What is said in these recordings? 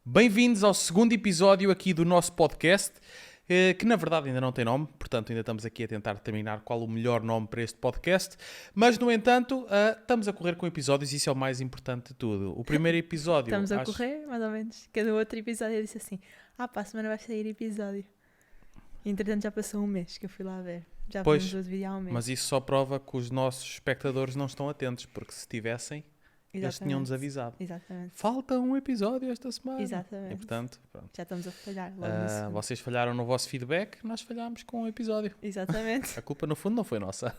Bem-vindos ao segundo episódio aqui do nosso podcast, que na verdade ainda não tem nome, portanto ainda estamos aqui a tentar determinar qual o melhor nome para este podcast, mas no entanto estamos a correr com episódios e isso é o mais importante de tudo. O primeiro episódio... Estamos a correr, mais ou menos. Cada outro episódio eu disse assim, para a semana vai sair episódio. E, entretanto já passou um mês que eu fui lá ver. Já Pois, fomos outro vídeo há um mês. mas isso só prova que os nossos espectadores não estão atentos, porque se tivessem, eles tinham-nos avisado. Exatamente. Falta um episódio esta semana. Exatamente. E portanto, pronto. Já estamos a falhar logo no segundo. Vocês falharam no vosso feedback, nós falhámos com o episódio. Exatamente. A culpa no fundo não foi nossa.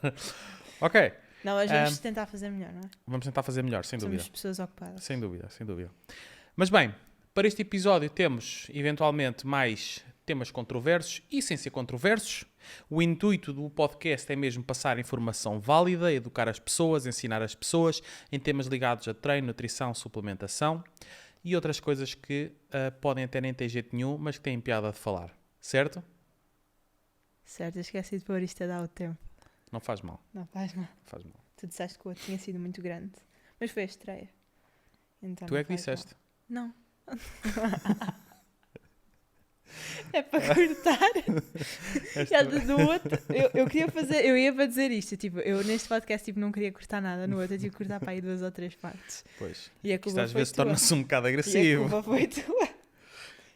Ok. Não, mas vamos tentar fazer melhor, não é? Vamos tentar fazer melhor, sem dúvida. Somos pessoas ocupadas. Sem dúvida, sem dúvida. Mas bem, para este episódio temos eventualmente mais temas controversos e sem ser controversos. O intuito do podcast é mesmo passar informação válida, educar as pessoas, ensinar as pessoas em temas ligados a treino, nutrição, suplementação e outras coisas que podem até nem ter jeito nenhum, mas que têm piada de falar. Certo? Certo, eu esqueci de pôr isto a dar o tempo. Não faz mal. Não faz mal. Não faz mal. Tu disseste que o outro tinha sido muito grande. Mas foi a estreia. Então Tu não é que faz disseste. mal. Não. É para cortar. Já do outro, eu queria fazer, eu ia para dizer isto, tipo, eu neste podcast não queria cortar nada, no outro eu tive que cortar para aí 2 ou 3 partes. Pois. E a Isto culpa às foi vezes tua. torna-se um bocado E a agressivo. culpa foi tua.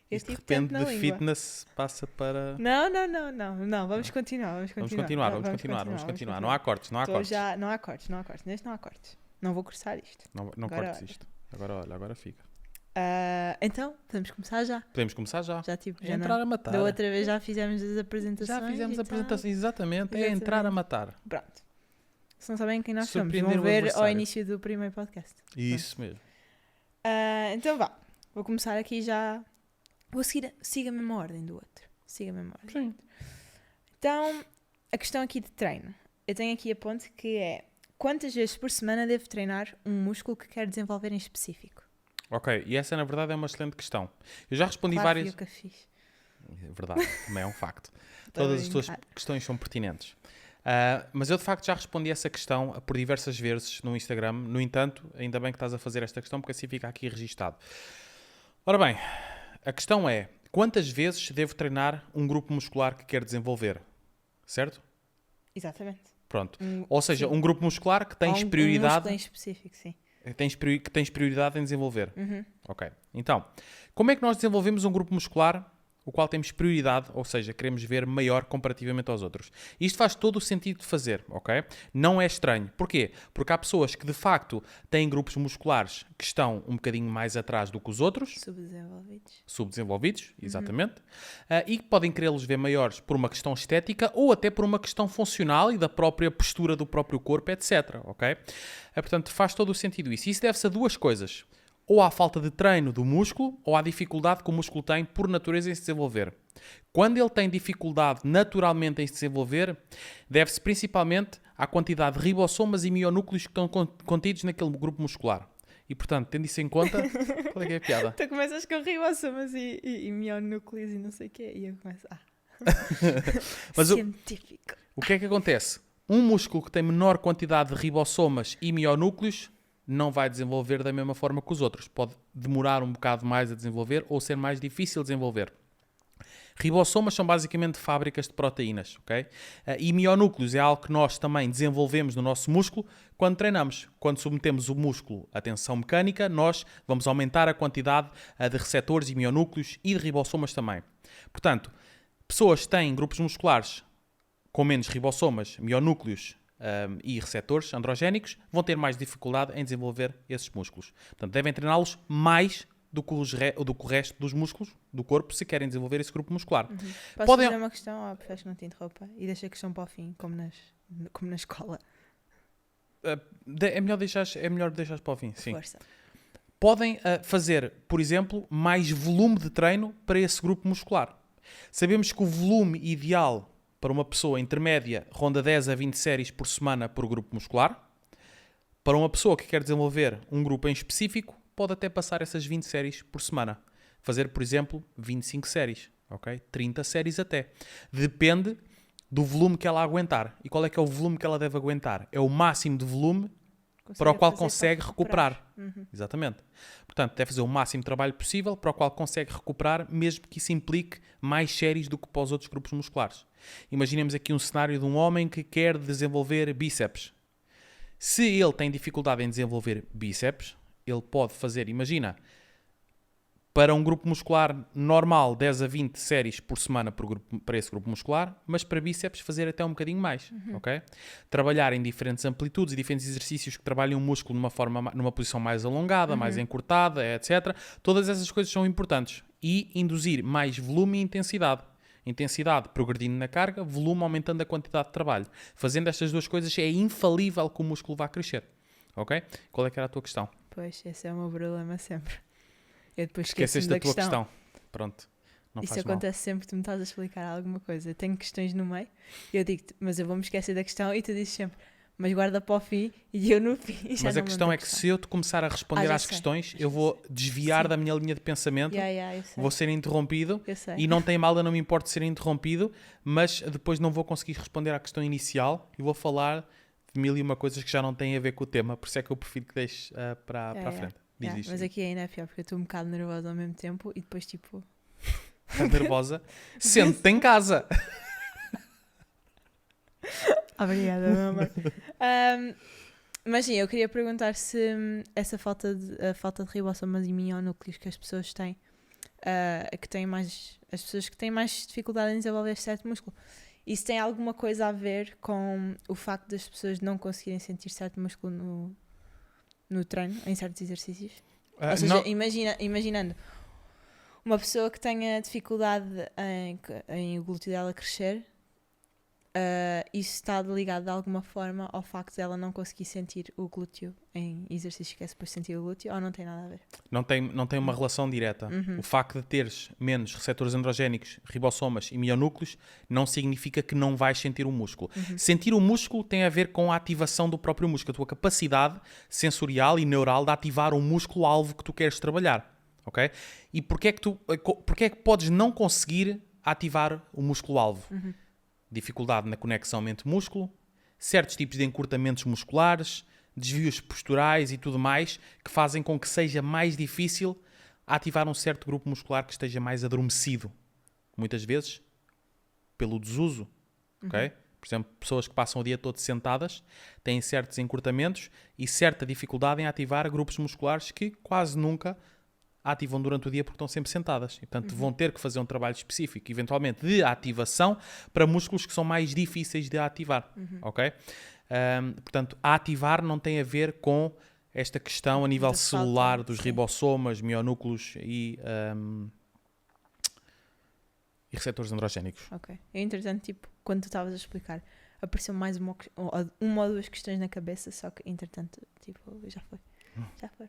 Eu Isto de tive tempo repente na de língua. fitness passa para... Não, vamos continuar. Vamos continuar. Não há cortes, não há cortes. Não há cortes, neste não há cortes. Não vou cortar isto. Não Agora cortes olha. isto. Agora olha, agora fica. Então, podemos começar já. Podemos começar já. Já tipo, É já entrar não. a matar. Da outra vez já fizemos as apresentações. Já fizemos e a apresentação. tal. Exatamente. É Exatamente. entrar a matar. Pronto. Se não sabem quem nós somos, Surpreender vão o ver ao adversário. início do primeiro podcast. Isso mesmo. Então vá. Vou começar aqui já. Vou seguir. Siga a mesma ordem do outro. Siga a mesma ordem. Sim. Então, a questão aqui de treino. Eu tenho aqui a ponte que é: quantas vezes por semana devo treinar um músculo que quero desenvolver em específico? Ok. E essa, na verdade, é uma excelente questão. Eu já respondi Claro, várias... fui eu que a fiz. É verdade. Também é um facto. Estou a Todas as tuas brincar. questões são pertinentes. Mas eu, de facto, já respondi essa questão por diversas vezes no Instagram. No entanto, ainda bem que estás a fazer esta questão, porque assim fica aqui registado. Ora bem, a questão é: quantas vezes devo treinar um grupo muscular que quero desenvolver? Certo? Exatamente. Pronto. Ou seja, sim. um grupo muscular que Ou tens um prioridade... músculo em específico, sim. que tens prioridade em desenvolver. Uhum. Ok. Então, como é que nós desenvolvemos um grupo muscular o qual temos prioridade, ou seja, queremos ver maior comparativamente aos outros? Isto faz todo o sentido de fazer, ok? Não é estranho. Porquê? Porque há pessoas que, de facto, têm grupos musculares que estão um bocadinho mais atrás do que os outros, subdesenvolvidos, exatamente, e que podem querê-los ver maiores por uma questão estética ou até por uma questão funcional e da própria postura do próprio corpo, etc, ok? Portanto, faz todo o sentido isso. Isso deve-se a duas coisas: ou à falta de treino do músculo, ou à dificuldade que o músculo tem por natureza em se desenvolver. Quando ele tem dificuldade naturalmente em se desenvolver, deve-se principalmente à quantidade de ribossomas e mionúcleos que estão contidos naquele grupo muscular. E, portanto, tendo isso em conta, qual é que é a piada? Tu começas com ribossomas e mionúcleos e não sei o quê, e eu começo, Mas científico. o que é que acontece? Um músculo que tem menor quantidade de ribossomas e mionúcleos não vai desenvolver da mesma forma que os outros. Pode demorar um bocado mais a desenvolver ou ser mais difícil de desenvolver. Ribossomas são basicamente fábricas de proteínas, ok? E mionúcleos é algo que nós também desenvolvemos no nosso músculo quando treinamos. Quando submetemos o músculo à tensão mecânica, nós vamos aumentar a quantidade de receptores e mionúcleos e de ribossomas também. Portanto, pessoas que têm grupos musculares com menos ribossomas, mionúcleos e receptores androgénicos vão ter mais dificuldade em desenvolver esses músculos. Portanto, devem treiná-los mais do que o resto dos músculos do corpo se querem desenvolver esse grupo muscular. Posso Podem- fazer uma questão? Oh, preferes que não te interrompa? E deixa a questão para o fim, como na escola. É melhor deixar para o fim, sim. Força. Podem fazer, por exemplo, mais volume de treino para esse grupo muscular. Sabemos que o volume ideal para uma pessoa intermédia ronda 10 a 20 séries por semana por grupo muscular. Para uma pessoa que quer desenvolver um grupo em específico, pode até passar essas 20 séries por semana. Fazer, por exemplo, 25 séries, ok? 30 séries até. Depende do volume que ela aguentar. E qual é que é o volume que ela deve aguentar? É o máximo de volume para o qual fazer consegue para recuperar. Uhum. Exatamente. Portanto, deve fazer o máximo de trabalho possível para o qual consegue recuperar, mesmo que isso implique mais séries do que para os outros grupos musculares. Imaginemos aqui um cenário de um homem que quer desenvolver bíceps. Se ele tem dificuldade em desenvolver bíceps, ele pode fazer, imagina, para um grupo muscular normal, 10 a 20 séries por semana para esse grupo muscular, mas para bíceps fazer até um bocadinho mais, ok? Trabalhar em diferentes amplitudes e diferentes exercícios que trabalhem o músculo numa posição mais alongada, mais encurtada, etc. Todas essas coisas são importantes. E induzir mais volume e intensidade. Intensidade progredindo na carga, volume aumentando a quantidade de trabalho. Fazendo estas duas coisas é infalível que o músculo vá crescer, ok? Qual é que era a tua questão? Pois, esse é o meu problema sempre. Eu depois Esqueceste da tua questão. Pronto. Não Isso faz mal. acontece sempre que tu me estás a explicar alguma coisa. Eu tenho questões no meio e eu digo-te, mas eu vou-me esquecer da questão e tu dizes sempre, mas guarda para o fim e eu no fim. Mas a questão é que se eu te começar a responder já às sei. questões, eu vou desviar da minha linha de pensamento, eu sei. vou ser interrompido Eu sei. e não tem mal, eu não me importo de ser interrompido, mas depois não vou conseguir responder à questão inicial e vou falar de mil e uma coisas que já não têm a ver com o tema, por isso é que eu prefiro que deixes para a frente. Diz isto. Mas aqui ainda é pior porque eu estou um bocado nervosa ao mesmo tempo e depois tipo... Estás nervosa? Sente-te em casa. Obrigada, meu amor. Mas sim, eu queria perguntar se essa falta de ribossomas e mionúcleos que as pessoas têm, as pessoas que têm mais dificuldade em desenvolver certo músculo, isso tem alguma coisa a ver com o facto das pessoas não conseguirem sentir certo músculo no treino, em certos exercícios? Ou seja, imaginando uma pessoa que tenha dificuldade em o glúteo dela crescer, isso está ligado de alguma forma ao facto de ela não conseguir sentir o glúteo em exercícios que é suposto sentir o glúteo, ou não tem nada a ver? Não tem uma relação direta. O facto de teres menos receptores androgénicos, ribossomas e mionúcleos não significa que não vais sentir o músculo. Sentir o músculo tem a ver com a ativação do próprio músculo, a tua capacidade sensorial e neural de ativar o músculo-alvo que tu queres trabalhar. Okay? E porquê é que podes não conseguir ativar o músculo-alvo? Dificuldade na conexão mente-músculo, certos tipos de encurtamentos musculares, desvios posturais e tudo mais, que fazem com que seja mais difícil ativar um certo grupo muscular que esteja mais adormecido. Muitas vezes, pelo desuso. Okay? Por exemplo, pessoas que passam o dia todo sentadas têm certos encurtamentos e certa dificuldade em ativar grupos musculares que quase nunca ativam durante o dia porque estão sempre sentadas. E, portanto, vão ter que fazer um trabalho específico, eventualmente, de ativação para músculos que são mais difíceis de ativar. Ok? Portanto, a ativar não tem a ver com esta questão a nível celular dos ribossomas, mionúcleos e receptores androgénicos. Ok. Eu, entretanto, tipo, quando tu estavas a explicar, apareceu mais uma ou duas questões na cabeça, só que, entretanto, tipo, já foi. Já foi.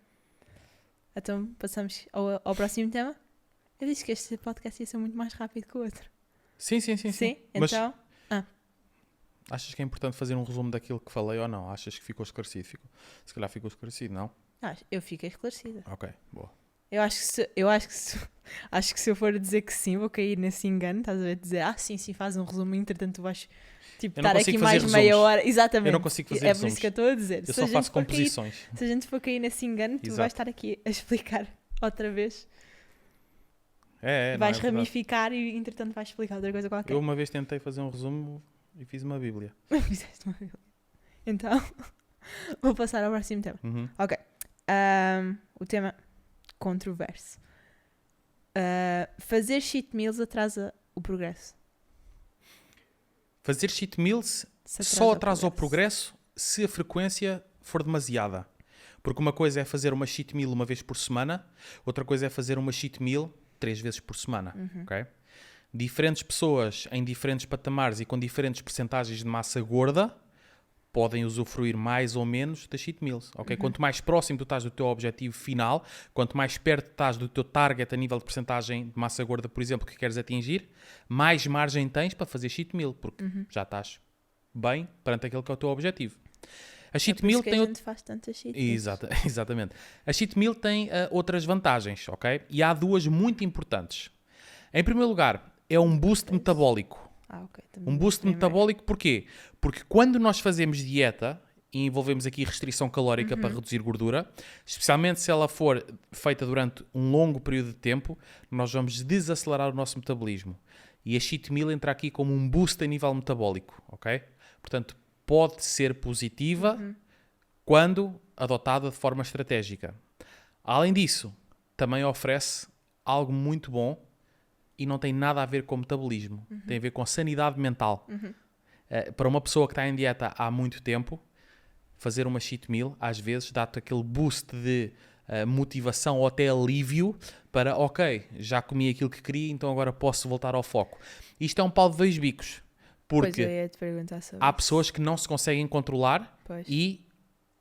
Então, passamos ao próximo tema. Eu disse que este podcast ia ser muito mais rápido que o outro. Sim. Então... Achas que é importante fazer um resumo daquilo que falei ou não? Achas que ficou esclarecido? Se calhar ficou esclarecido, não? Eu fiquei esclarecida. Ok, boa. Eu acho que se eu for dizer que sim, vou cair nesse engano, estás a ver? Dizer, sim, faz um resumo, entretanto tu vais tipo, estar aqui mais meia hora. Exatamente. Eu não consigo fazer resumos. Por isso que eu estou a dizer. Eu só faço composições. Se a gente for cair nesse engano, tu vais estar aqui a explicar outra vez. Vais ramificar e entretanto vais explicar outra coisa qualquer. Eu uma vez tentei fazer um resumo e fiz uma bíblia. Fizeste uma bíblia. Então, vou passar ao próximo tema. Ok. O tema controverso. Fazer cheat meals atrasa o progresso. Fazer cheat meals só atrasa o progresso se a frequência for demasiada. Porque uma coisa é fazer uma cheat meal uma vez por semana, outra coisa é fazer uma cheat meal 3 vezes por semana. Okay? Diferentes pessoas em diferentes patamares e com diferentes percentagens de massa gorda podem usufruir mais ou menos das cheat meals. Okay? Quanto mais próximo tu estás do teu objetivo final, quanto mais perto estás do teu target a nível de percentagem de massa gorda, por exemplo, que queres atingir, mais margem tens para fazer cheat meal, porque já estás bem perante aquele que é o teu objetivo. A cheat meal tem faz tantas cheat meals. Exatamente. A cheat meal tem outras vantagens, ok? E há duas muito importantes. Em primeiro lugar, é um boost metabólico. Okay. Um boost metabólico porquê? Porque quando nós fazemos dieta e envolvemos aqui restrição calórica para reduzir gordura, especialmente se ela for feita durante um longo período de tempo, nós vamos desacelerar o nosso metabolismo. E a cheat meal entra aqui como um boost a nível metabólico, ok? Portanto, pode ser positiva quando adotada de forma estratégica. Além disso, também oferece algo muito bom e não tem nada a ver com metabolismo. Tem a ver com sanidade mental. Para uma pessoa que está em dieta há muito tempo, fazer uma cheat meal, às vezes, dá-te aquele boost de motivação ou até alívio para, ok, já comi aquilo que queria, então agora posso voltar ao foco. Isto é um pau de dois bicos. Pois eu Porque ia te perguntar sobre há isso. pessoas que não se conseguem controlar Pois. e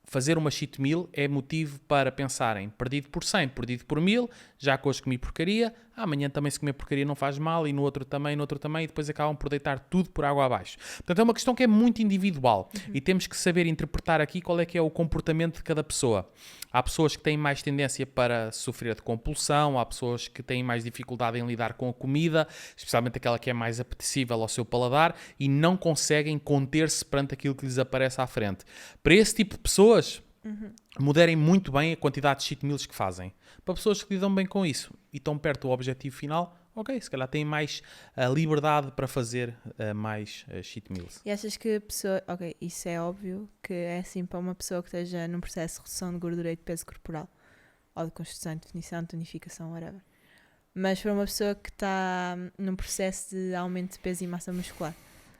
fazer uma cheat meal é motivo para pensarem perdido por 100, perdido por 1000, já que hoje comi porcaria, amanhã também se comer porcaria não faz mal, e no outro também, e depois acabam por deitar tudo por água abaixo. Portanto, é uma questão que é muito individual e temos que saber interpretar aqui qual é que é o comportamento de cada pessoa. Há pessoas que têm mais tendência para sofrer de compulsão, há pessoas que têm mais dificuldade em lidar com a comida, especialmente aquela que é mais apetecível ao seu paladar, e não conseguem conter-se perante aquilo que lhes aparece à frente. Para esse tipo de pessoas, moderem muito bem a quantidade de cheat meals que fazem. Para pessoas que lidam bem com isso e estão perto do objetivo final, ok, se calhar têm mais liberdade para fazer mais cheat meals. E achas que a pessoa... Ok, isso é óbvio que é assim para uma pessoa que esteja num processo de redução de gordura e de peso corporal. Ou de construção, de definição, de tonificação, whatever. Mas para uma pessoa que está num processo de aumento de peso e massa muscular.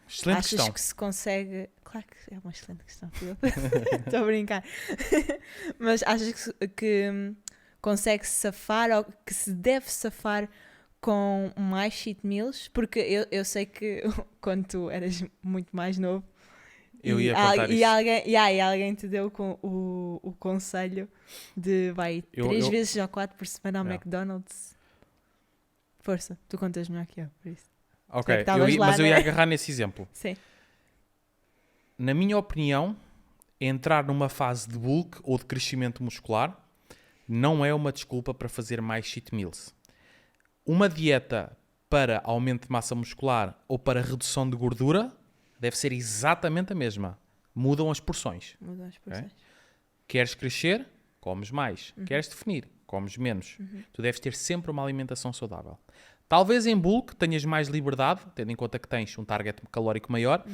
Excelente Achas questão. que se consegue... Claro que é uma excelente questão, Filipe. Estou a brincar. Mas achas que consegue safar ou que se deve safar com mais cheat meals? Porque eu sei que quando tu eras muito mais novo Eu ia contar isso. e alguém te deu com o conselho de vai 3 vezes ou 4 por semana ao McDonald's. Força, tu contas melhor que eu, por isso. Ok, Lá, eu ia agarrar nesse exemplo. Sim. Na minha opinião, entrar numa fase de bulk ou de crescimento muscular não é uma desculpa para fazer mais cheat meals. Uma dieta para aumento de massa muscular ou para redução de gordura deve ser exatamente a mesma. Mudam as porções. Mudam as porções. Queres crescer? Comes mais. Queres definir? Comes menos. Tu deves ter sempre uma alimentação saudável. Talvez em bulk tenhas mais liberdade, tendo em conta que tens um target calórico maior,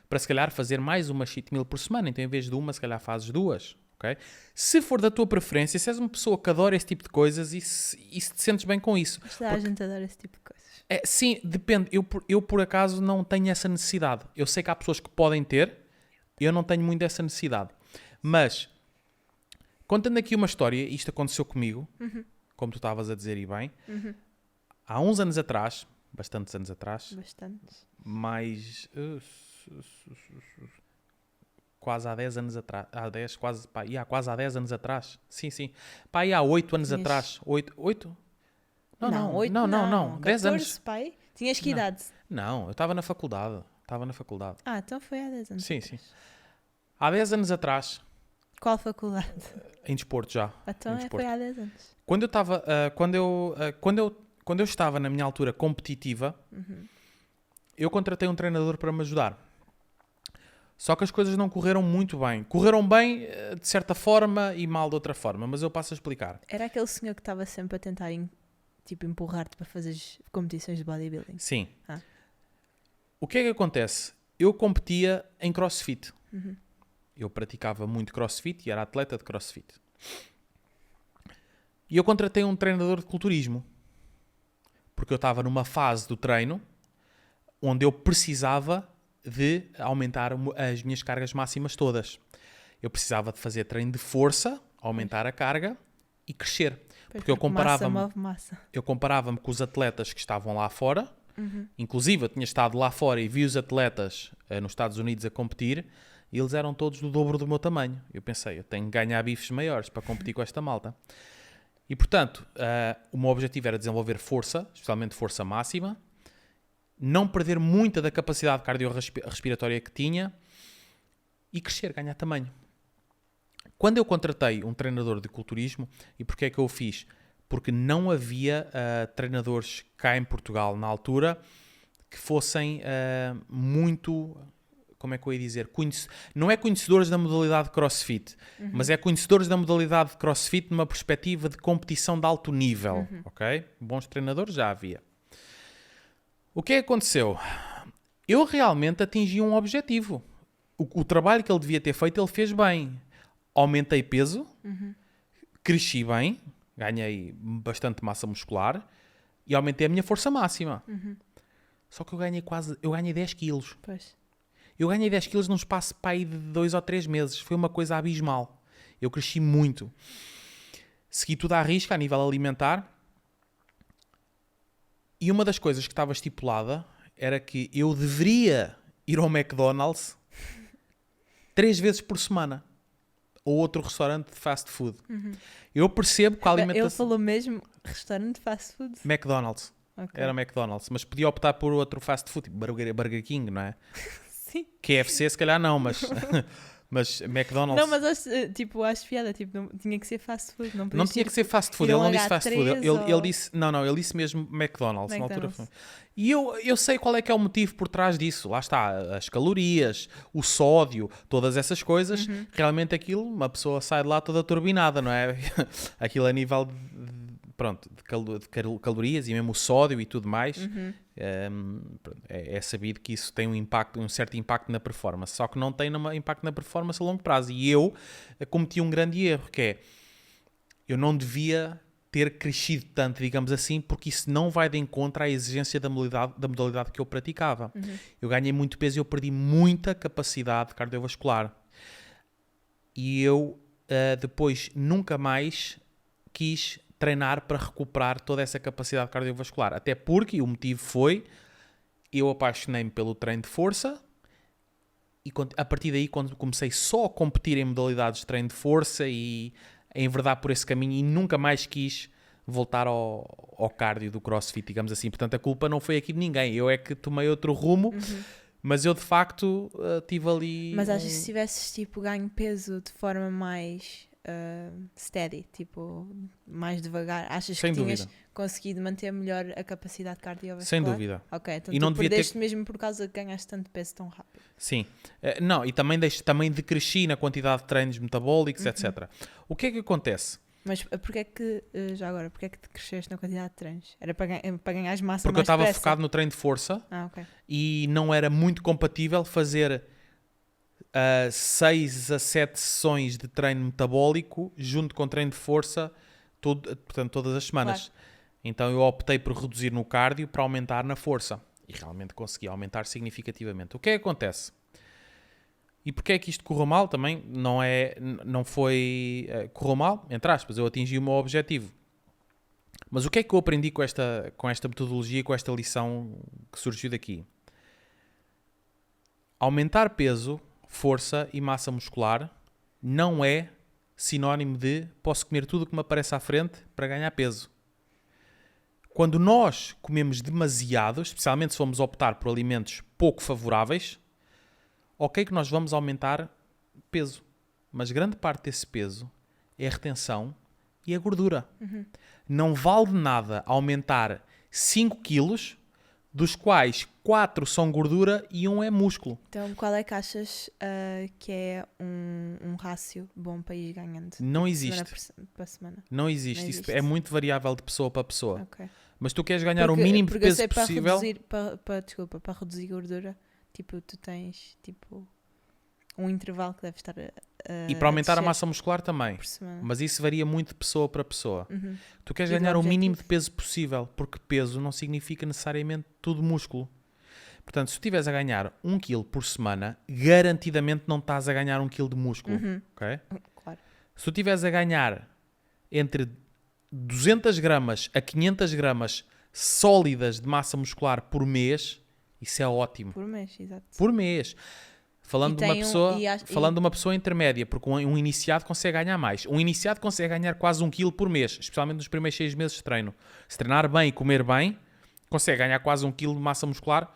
para se calhar fazer mais uma cheat meal por semana. Então em vez de uma, se calhar fazes 2. Okay? Se for da tua preferência, se és uma pessoa que adora esse tipo de coisas e se te sentes bem com isso. Mas toda a gente adora esse tipo de coisas. Sim, depende. Eu, por acaso, não tenho essa necessidade. Eu sei que há pessoas que podem ter, eu não tenho muito essa necessidade. Mas, contando aqui uma história, isto aconteceu comigo, como tu estavas a dizer e bem, há uns anos atrás, bastantes anos atrás, mais... quase há 10 anos atrás. Quase há 10 anos atrás. Sim. Pá, há 8 anos atrás. 8? Não. 10 anos. Pai? Tinhas que idade? Não, eu estava na faculdade. Ah, então foi há 10 anos. Sim. Há 10 anos atrás. Qual faculdade? Em desporto já. Então foi há 10 anos. Quando eu estava... Quando eu estava na minha altura competitiva, eu contratei um treinador para me ajudar. Só que as coisas não correram muito bem. Correram bem de certa forma e mal de outra forma, mas eu passo a explicar. Era aquele senhor que estava sempre a tentar empurrar-te para fazer competições de bodybuilding? Sim. O que é que acontece? Eu competia em crossfit. Eu praticava muito crossfit e era atleta de crossfit. E eu contratei um treinador de culturismo. Porque eu estava numa fase do treino onde eu precisava de aumentar as minhas cargas máximas todas. Eu precisava de fazer treino de força, aumentar a carga e crescer. Porque eu comparava-me com os atletas que estavam lá fora. Inclusive, eu tinha estado lá fora e vi os atletas nos Estados Unidos a competir e eles eram todos do dobro do meu tamanho. Eu pensei, eu tenho que ganhar bifes maiores para competir com esta malta. E, portanto, o meu objetivo era desenvolver força, especialmente força máxima, não perder muita da capacidade cardiorrespiratória que tinha e crescer, ganhar tamanho. Quando eu contratei um treinador de culturismo, e porquê é que eu o fiz? Porque não havia treinadores cá em Portugal, na altura, que fossem muito como é que eu ia dizer? Não é conhecedores da modalidade CrossFit, mas é conhecedores da modalidade de CrossFit numa perspectiva de competição de alto nível, ok? Bons treinadores já havia. O que é que aconteceu? Eu realmente atingi um objetivo. O trabalho que ele devia ter feito, ele fez bem. Aumentei peso, cresci bem, ganhei bastante massa muscular e aumentei a minha força máxima. Só que eu ganhei 10 quilos. Pois. Eu ganhei 10 quilos num espaço para aí de 2 ou 3 meses. Foi uma coisa abismal. Eu cresci muito. Segui tudo à risca a nível alimentar. E uma das coisas que estava estipulada era que eu deveria ir ao McDonald's 3 vezes por semana. Ou outro restaurante de fast food. Eu percebo que a alimentação... Ele falou mesmo restaurante de fast food? McDonald's. Okay. Era McDonald's. Mas podia optar por outro fast food, tipo Burger King, não é? Sim. KFC se calhar não, mas... mas McDonald's... Não, mas acho piada, tipo, não, tinha que ser fast food. Não tinha que ser fast food, ele não disse fast food. Ele disse... Não, ele disse mesmo McDonald's. Na altura foi. E eu sei qual é que é o motivo por trás disso. Lá está, as calorias, o sódio, todas essas coisas. Realmente aquilo, uma pessoa sai de lá toda turbinada, não é? Aquilo a nível de calorias e mesmo o sódio e tudo mais. É sabido que isso tem um certo impacto na performance. Só que não tem impacto na performance a longo prazo. E eu cometi um grande erro, que é... Eu não devia ter crescido tanto, digamos assim, porque isso não vai de encontro à exigência da modalidade que eu praticava. Eu ganhei muito peso e eu perdi muita capacidade cardiovascular. E eu depois nunca mais quis treinar para recuperar toda essa capacidade cardiovascular. Até porque o motivo foi, eu apaixonei-me pelo treino de força e a partir daí, quando comecei só a competir em modalidades de treino de força e a enverdar por esse caminho e nunca mais quis voltar ao cardio do CrossFit, digamos assim. Portanto, a culpa não foi aqui de ninguém. Eu é que tomei outro rumo, mas eu de facto tive ali... Mas achas que se tivesses tipo ganho peso de forma mais steady, tipo mais devagar, achas Sem que tinhas dúvida. conseguido manter melhor a capacidade cardiovascular? Sem dúvida. Ok, então E tu não devia perdeste mesmo por causa que ganhaste tanto peso tão rápido. Sim. Não, e também decresci na quantidade de treinos metabólicos, etc. O que é que acontece? Mas porquê é que, já agora, porquê é que te cresceste na quantidade de treinos? Era para ganhares massa Porque eu mais estava depressa? focado no treino de força Ok. e não era muito compatível fazer 6 a 7 sessões de treino metabólico junto com treino de força, portanto, todas as semanas. Claro. Então eu optei por reduzir no cardio para aumentar na força. E realmente consegui aumentar significativamente. O que é que acontece? E porquê é que isto correu mal também? Não foi... correu mal, entre aspas, eu atingi o meu objetivo. Mas o que é que eu aprendi com esta metodologia e com esta lição que surgiu daqui? Aumentar peso, força e massa muscular não é sinónimo de posso comer tudo o que me aparece à frente para ganhar peso. Quando nós comemos demasiado, especialmente se formos optar por alimentos pouco favoráveis, ok que nós vamos aumentar peso. Mas grande parte desse peso é a retenção e a gordura. Não vale de nada aumentar 5 quilos, dos quais 4 são gordura e 1 é músculo. Então, qual é que achas que é um rácio bom para ir ganhando? Não existe. Semana para semana. Não existe. Isso é muito variável de pessoa para pessoa. Ok. Mas tu queres ganhar o mínimo de peso possível... Para reduzir gordura, tipo, tu tens tipo um intervalo que deve estar E para aumentar a descer massa muscular também. por semana. Mas isso varia muito de pessoa para pessoa. Tu queres E do ganhar o mínimo de objetivo? peso possível, porque peso não significa necessariamente tudo músculo. Portanto, se tu estiveres a ganhar 1 kg por semana, garantidamente não estás a ganhar 1 kg de músculo. Ok? Claro. Se tu estiveres a ganhar entre 200 gramas a 500 gramas sólidas de massa muscular por mês, isso é ótimo. Por mês, exato. Por mês. Falando de uma pessoa intermédia, porque um iniciado consegue ganhar mais. Um iniciado consegue ganhar quase 1 kg por mês, especialmente nos primeiros 6 meses de treino. Se treinar bem e comer bem, consegue ganhar quase 1 kg de massa muscular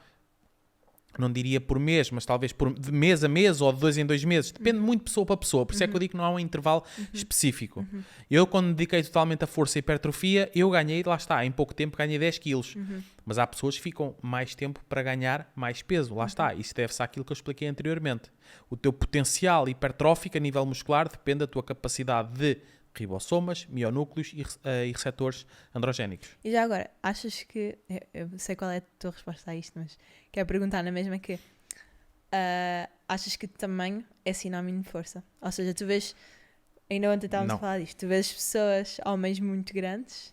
não diria por mês, mas talvez de mês a mês ou de 2 em 2 meses. Depende muito de pessoa para pessoa. Por isso é que eu digo que não há um intervalo específico. Eu, quando me dediquei totalmente a força e hipertrofia, eu ganhei, lá está, em pouco tempo ganhei 10 quilos. Mas há pessoas que ficam mais tempo para ganhar mais peso. Lá está. Isso deve-se àquilo que eu expliquei anteriormente. O teu potencial hipertrófico a nível muscular depende da tua capacidade de ribossomas, mionúcleos e receptores androgénicos. E já agora, achas que... Eu sei qual é a tua resposta a isto, mas quero perguntar na mesma que... achas que tamanho é sinónimo de força? Ou seja, tu vês... Ainda ontem estávamos a falar disto. Tu vês pessoas, homens muito grandes,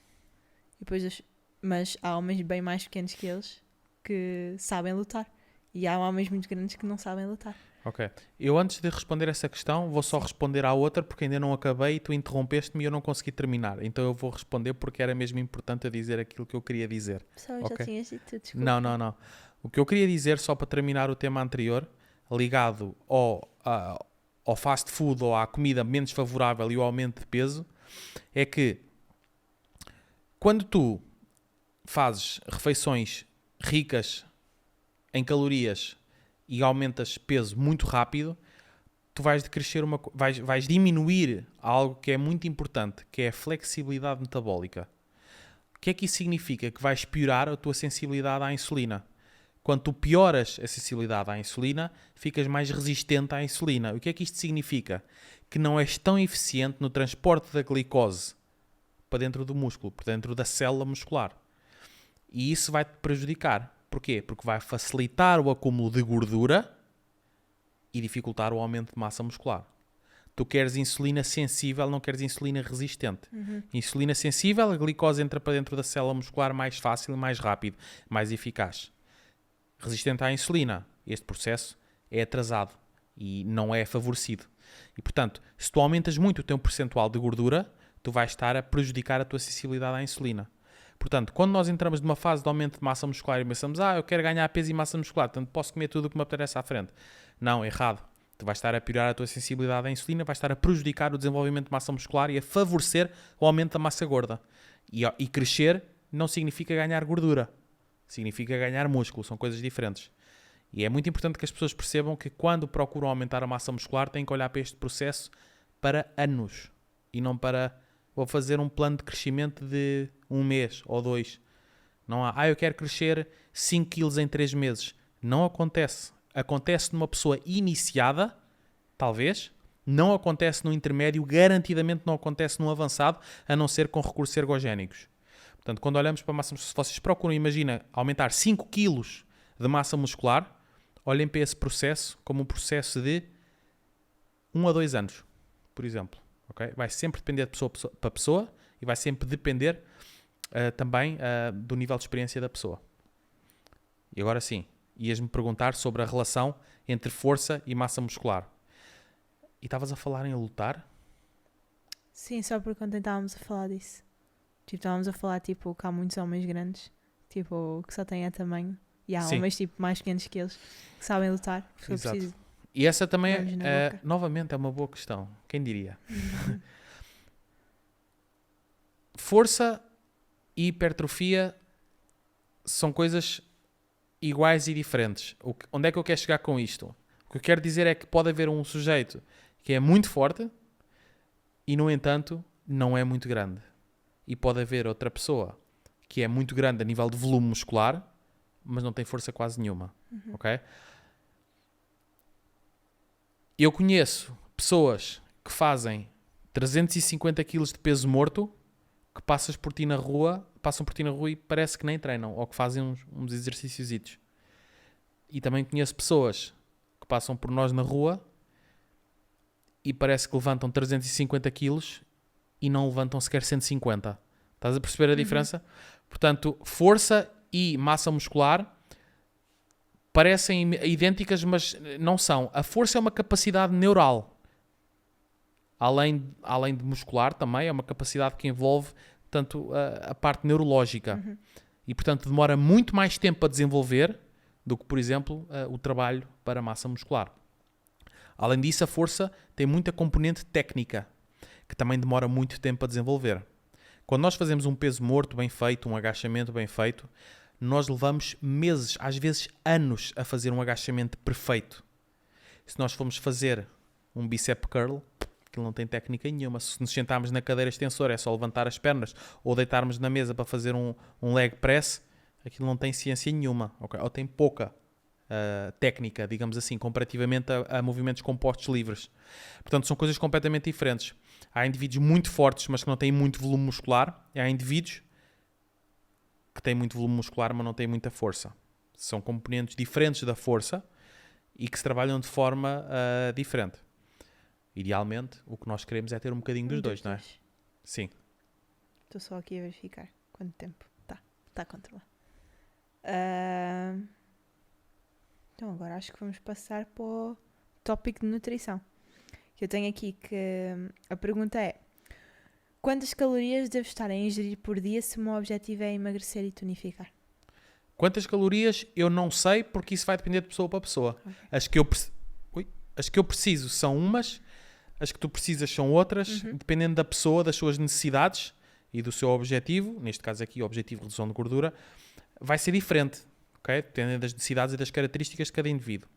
e depois mas há homens bem mais pequenos que eles que sabem lutar. E há homens muito grandes que não sabem lutar. Ok. Eu, antes de responder essa questão, vou só responder à outra, porque ainda não acabei e tu interrompeste-me e eu não consegui terminar. Então eu vou responder porque era mesmo importante eu dizer aquilo que eu queria dizer. Só já tinhas dito, desculpa. Não. O que eu queria dizer, só para terminar o tema anterior, ligado ao fast food ou à comida menos favorável e ao aumento de peso, é que quando tu fazes refeições ricas em calorias e aumentas peso muito rápido, tu vais diminuir algo que é muito importante, que é a flexibilidade metabólica. O que é que isso significa? Que vais piorar a tua sensibilidade à insulina. Quando tu pioras a sensibilidade à insulina, ficas mais resistente à insulina. O que é que isto significa? Que não és tão eficiente no transporte da glicose para dentro do músculo, para dentro da célula muscular. E isso vai-te prejudicar. Porquê? Porque vai facilitar o acúmulo de gordura e dificultar o aumento de massa muscular. Tu queres insulina sensível, não queres insulina resistente. Insulina sensível, a glicose entra para dentro da célula muscular mais fácil, mais rápido, mais eficaz. Resistente à insulina, este processo é atrasado e não é favorecido. E, portanto, se tu aumentas muito o teu percentual de gordura, tu vais estar a prejudicar a tua sensibilidade à insulina. Portanto, quando nós entramos numa fase de aumento de massa muscular e pensamos, eu quero ganhar peso e massa muscular, portanto posso comer tudo o que me apetece à frente. Não, errado. Tu vais estar a piorar a tua sensibilidade à insulina, vais estar a prejudicar o desenvolvimento de massa muscular e a favorecer o aumento da massa gorda. E crescer não significa ganhar gordura, significa ganhar músculo, são coisas diferentes. E é muito importante que as pessoas percebam que quando procuram aumentar a massa muscular têm que olhar para este processo para anos e não para... Vou fazer um plano de crescimento de 1 mês ou 2. Não há, eu quero crescer 5 quilos em 3 meses. Não acontece. Acontece numa pessoa iniciada, talvez. Não acontece no intermédio. Garantidamente não acontece no avançado, a não ser com recursos ergogénicos. Portanto, quando olhamos para a massa muscular, se vocês procuram, imagina, aumentar 5 quilos de massa muscular, olhem para esse processo como um processo de 1 a 2 anos, por exemplo. Okay? Vai sempre depender de pessoa para pessoa e vai sempre depender também do nível de experiência da pessoa. E agora sim, ias-me perguntar sobre a relação entre força e massa muscular. E estavas a falar em lutar? Sim, só porque ontem estávamos a falar disso. Tipo, estávamos a falar que há muitos homens grandes, que só têm a tamanho. E há homens mais pequenos que eles que sabem lutar. Exato. E essa também, novamente, é uma boa questão. Quem diria? Força e hipertrofia são coisas iguais e diferentes. Onde é que eu quero chegar com isto? O que eu quero dizer é que pode haver um sujeito que é muito forte e, no entanto, não é muito grande. E pode haver outra pessoa que é muito grande a nível de volume muscular, mas não tem força quase nenhuma. Ok? Eu conheço pessoas que fazem 350 kg de peso morto, que passam por ti na rua e parece que nem treinam, ou que fazem uns exercícios. E também conheço pessoas que passam por nós na rua e parece que levantam 350 kg e não levantam sequer 150. Estás a perceber a diferença? Portanto, força e massa muscular parecem idênticas, mas não são. A força é uma capacidade neural. Além de muscular também, é uma capacidade que envolve, portanto, a parte neurológica. E, portanto, demora muito mais tempo a desenvolver do que, por exemplo, o trabalho para a massa muscular. Além disso, a força tem muita componente técnica, que também demora muito tempo a desenvolver. Quando nós fazemos um peso morto bem feito, um agachamento bem feito, nós levamos meses, às vezes anos, a fazer um agachamento perfeito. Se nós formos fazer um bicep curl, aquilo não tem técnica nenhuma. Se nos sentarmos na cadeira extensora, é só levantar as pernas, ou deitarmos na mesa para fazer um leg press, aquilo não tem ciência nenhuma, okay? Ou tem pouca técnica, digamos assim, comparativamente a movimentos compostos livres. Portanto, são coisas completamente diferentes. Há indivíduos muito fortes, mas que não têm muito volume muscular, e há indivíduos que têm muito volume muscular, mas não têm muita força. São componentes diferentes da força e que se trabalham de forma diferente. Idealmente, o que nós queremos é ter um bocadinho dos dois, não é? Sim. Estou só aqui a verificar quanto tempo. Está a controlar. Então agora acho que vamos passar para o tópico de nutrição. Que eu tenho aqui que a pergunta é: quantas calorias devo estar a ingerir por dia se o meu objetivo é emagrecer e tonificar? Quantas calorias eu não sei, porque isso vai depender de pessoa para pessoa. Okay. As que eu preciso são umas, as que tu precisas são outras, dependendo da pessoa, das suas necessidades e do seu objetivo. Neste caso aqui, o objetivo de redução de gordura, vai ser diferente, okay? Dependendo das necessidades e das características de cada indivíduo.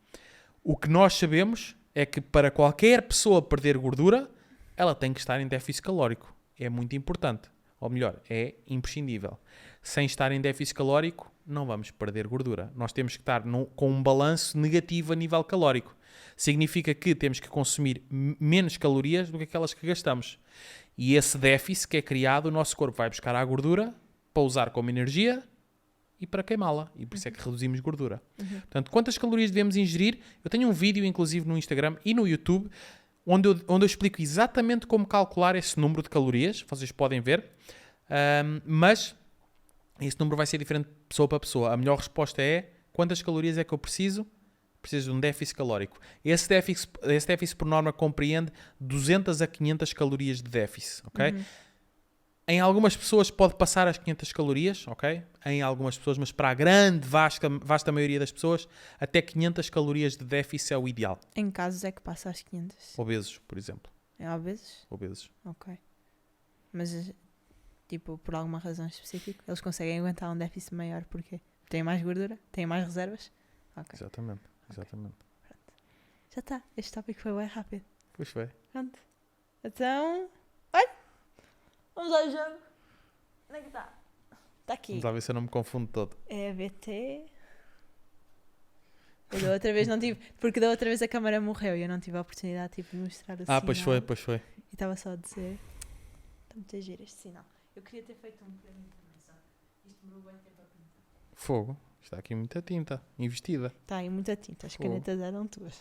O que nós sabemos é que para qualquer pessoa perder gordura, ela tem que estar em déficit calórico. É muito importante. Ou melhor, é imprescindível. Sem estar em déficit calórico, não vamos perder gordura. Nós temos que estar com um balanço negativo a nível calórico. Significa que temos que consumir menos calorias do que aquelas que gastamos. E esse déficit que é criado, o nosso corpo vai buscar a gordura para usar como energia e para queimá-la. E por isso é que reduzimos gordura. Portanto, quantas calorias devemos ingerir? Eu tenho um vídeo, inclusive, no Instagram e no YouTube, onde eu explico exatamente como calcular esse número de calorias. Vocês podem ver. Mas esse número vai ser diferente de pessoa para pessoa. A melhor resposta é: quantas calorias é que eu preciso? Preciso de um déficit calórico. Esse déficit por norma compreende 200 a 500 calorias de déficit, ok? Em algumas pessoas pode passar as 500 calorias, ok? Em algumas pessoas, mas para a grande, vasta maioria das pessoas, até 500 calorias de déficit é o ideal. Em casos é que passa às 500? Obesos, por exemplo. É obesos? Obesos. Ok. Mas, tipo, por alguma razão específica, eles conseguem aguentar um déficit maior porque têm mais gordura, têm mais reservas? Ok. Exatamente. Exatamente. Okay. Já está. Este tópico foi bem rápido. Pois foi. Pronto. Então, vai! Vamos ao jogo. Onde é que está? Está aqui. Vamos lá ver se eu não me confundo todo. É a BT. Eu da outra vez não tive, porque da outra vez a câmara morreu e eu não tive a oportunidade tipo, de mostrar o sinal. Pois foi. E estava só a dizer, está muito a giro este sinal. Eu queria ter feito um bocadinho também, só. Isto demorou bem tempo a pintar. Fogo. Está aqui muita tinta investida. Está aí muita tinta, as canetas eram tuas.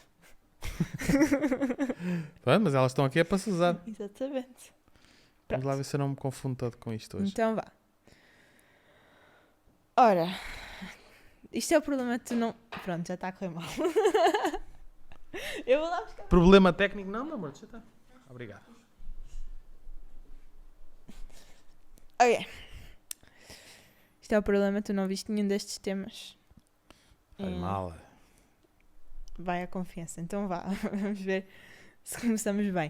Mas elas estão aqui é para se usar. Exatamente. Vamos lá ver se eu não me confundo todo com isto hoje. Então vá. Ora, isto é o problema que tu não... Pronto, já está a correr mal. Eu vou lá buscar. Problema técnico? Não, meu amor, já está. Obrigado. Ok. Isto é o problema, tu não viste nenhum destes temas. Vai mal. Vai à confiança. Então vá, vamos ver se começamos bem.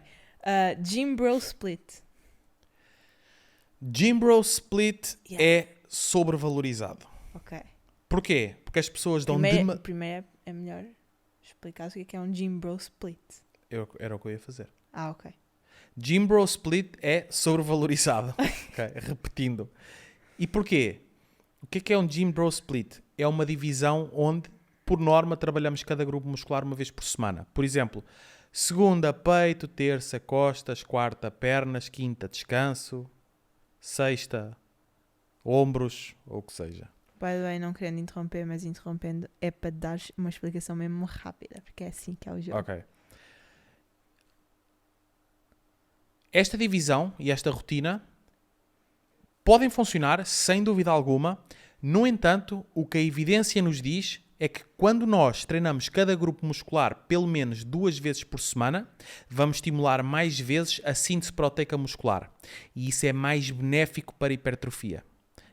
Gym Bro Split. Gym Bro Split é sobrevalorizado. Ok. Porquê? Porque as pessoas dão... Primeiro é melhor explicar o que é um Gym Bro Split. Era o que eu ia fazer. Ok. Gym Bro Split é sobrevalorizado. Okay. Repetindo. E porquê? O que é um Gym Bro Split? É uma divisão onde, por norma, trabalhamos cada grupo muscular uma vez por semana. Por exemplo, segunda, peito, terça, costas, quarta, pernas, quinta, descanso, sexta, ombros, ou o que seja. By the way, não querendo interromper, mas interrompendo, é para dar uma explicação mesmo rápida, porque é assim que é o jogo. Ok. Esta divisão e esta rotina podem funcionar sem dúvida alguma. No entanto, o que a evidência nos diz é que quando nós treinamos cada grupo muscular pelo menos 2 vezes por semana, vamos estimular mais vezes a síntese proteica muscular. E isso é mais benéfico para a hipertrofia.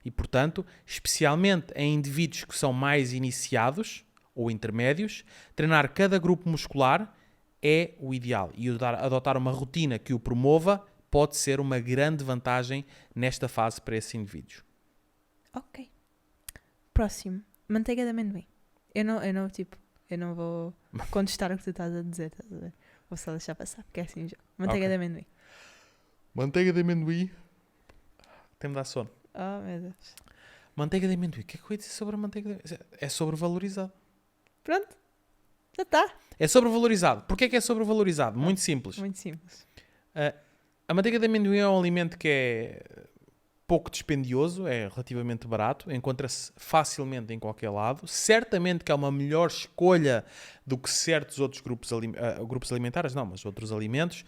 E, portanto, especialmente em indivíduos que são mais iniciados ou intermédios, treinar cada grupo muscular é o ideal. E adotar uma rotina que o promova pode ser uma grande vantagem nesta fase para esses indivíduos. Ok. Próximo. Manteiga de amendoim. Eu não vou contestar o que tu estás a dizer, estás a ver? Vou só deixar passar, porque é assim já. Manteiga de amendoim. Manteiga de amendoim. Tem-me dar sono. Oh, meu Deus. Manteiga de amendoim. O que é que eu ia dizer sobre a manteiga de amendoim? É sobrevalorizado. Pronto. Já está. É sobrevalorizado. Porquê que é sobrevalorizado? Muito simples. Muito simples. A manteiga de amendoim é um alimento que é pouco dispendioso, é relativamente barato, encontra-se facilmente em qualquer lado. Certamente que é uma melhor escolha do que certos outros grupos alimentares, não, mas outros alimentos.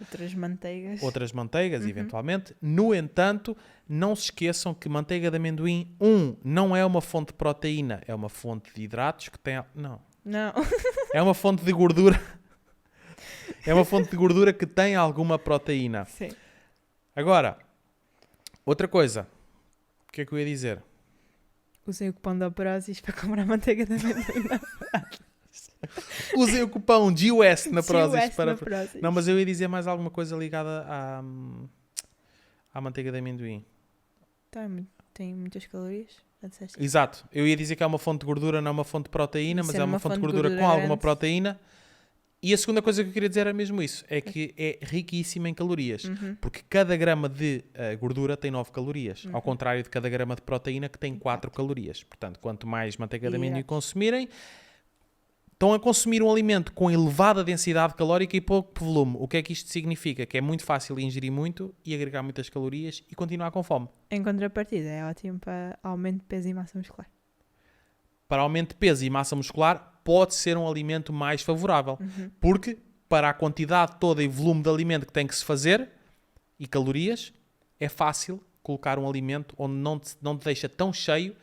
Outras manteigas, eventualmente. No entanto, não se esqueçam que manteiga de amendoim, não é uma fonte de proteína, é uma fonte de hidratos que tem... Não. É uma fonte de gordura. É uma fonte de gordura que tem alguma proteína. Sim. Agora, outra coisa. O que é que eu ia dizer? Usem o cupom da Prozis para comprar manteiga de amendoim. Usem o cupom GUS na Prozis. Prozis. Não, mas eu ia dizer mais alguma coisa ligada à manteiga de amendoim. Tem muitas calorias. Exato. Eu ia dizer que é uma fonte de gordura, não é uma fonte de proteína, mas é uma fonte de gordura com alguma proteína. E a segunda coisa que eu queria dizer era mesmo isso. É que é riquíssima em calorias. Porque cada grama de gordura tem 9 calorias. Ao contrário de cada grama de proteína que tem 4 calorias. Portanto, quanto mais manteiga de amendoim consumirem, estão a consumir um alimento com elevada densidade calórica e pouco volume. O que é que isto significa? Que é muito fácil ingerir muito e agregar muitas calorias e continuar com fome. Em contrapartida, é ótimo para aumento de peso e massa muscular. Para aumento de peso e massa muscular, pode ser um alimento mais favorável. Porque, para a quantidade toda e volume de alimento que tem que se fazer, e calorias, é fácil colocar um alimento onde não te deixa tão cheio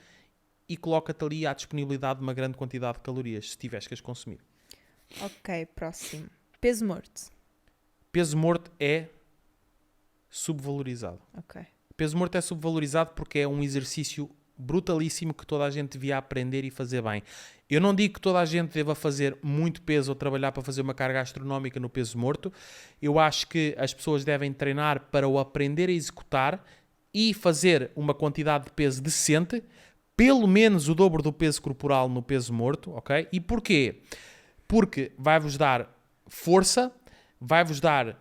e coloca-te ali à disponibilidade de uma grande quantidade de calorias, se tiveres que as consumir. Ok, próximo. Peso morto. Peso morto é subvalorizado. Ok. Peso morto é subvalorizado porque é um exercício brutalíssimo que toda a gente devia aprender e fazer bem. Eu não digo que toda a gente deva fazer muito peso ou trabalhar para fazer uma carga astronómica no peso morto. Eu acho que as pessoas devem treinar para o aprender a executar e fazer uma quantidade de peso decente, pelo menos o dobro do peso corporal no peso morto, ok? E porquê? Porque vai-vos dar força, vai-vos dar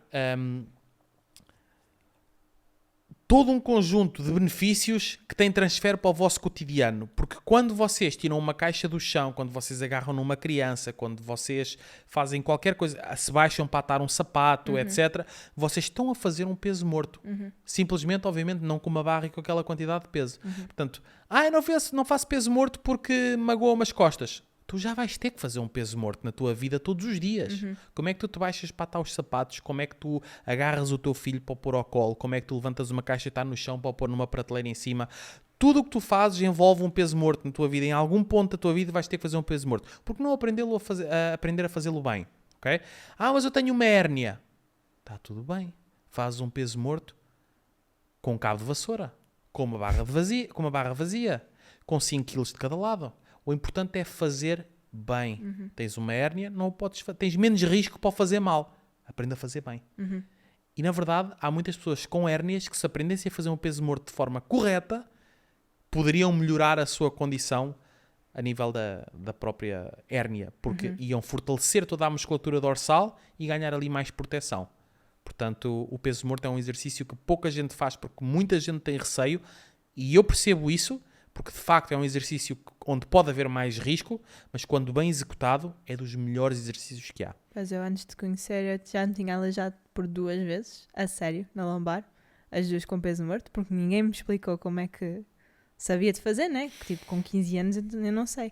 todo um conjunto de benefícios que tem transfer para o vosso cotidiano. Porque quando vocês tiram uma caixa do chão, quando vocês agarram numa criança, quando vocês fazem qualquer coisa, se baixam para atar um sapato, etc., vocês estão a fazer um peso morto. Simplesmente, obviamente, não com uma barra e com aquela quantidade de peso. Portanto, eu não faço peso morto porque magoa-me as costas. Tu já vais ter que fazer um peso morto na tua vida todos os dias. Como é que tu te baixas para atar os sapatos? Como é que tu agarras o teu filho para o pôr ao colo? Como é que tu levantas uma caixa e está no chão para o pôr numa prateleira em cima? Tudo o que tu fazes envolve um peso morto na tua vida. Em algum ponto da tua vida vais ter que fazer um peso morto. Porque não aprender a fazê-lo bem. Okay? Mas eu tenho uma hérnia. Está tudo bem. Fazes um peso morto com um cabo de vassoura. Com uma barra vazia. Com 5 kg de cada lado. O importante é fazer bem. Tens uma hérnia, não podes tens menos risco para fazer mal. Aprenda a fazer bem. E, na verdade, há muitas pessoas com hérnias que, se aprendessem a fazer um peso morto de forma correta, poderiam melhorar a sua condição a nível da própria hérnia. Porque iam fortalecer toda a musculatura dorsal e ganhar ali mais proteção. Portanto, o peso morto é um exercício que pouca gente faz porque muita gente tem receio. E eu percebo isso. Porque, de facto, é um exercício onde pode haver mais risco, mas quando bem executado, é dos melhores exercícios que há. Mas eu, antes de conhecer, eu já me tinha aleijado por 2 vezes, a sério, na lombar, as 2 com peso morto, porque ninguém me explicou como é que sabia de fazer, né? Que, tipo, com 15 anos eu não sei.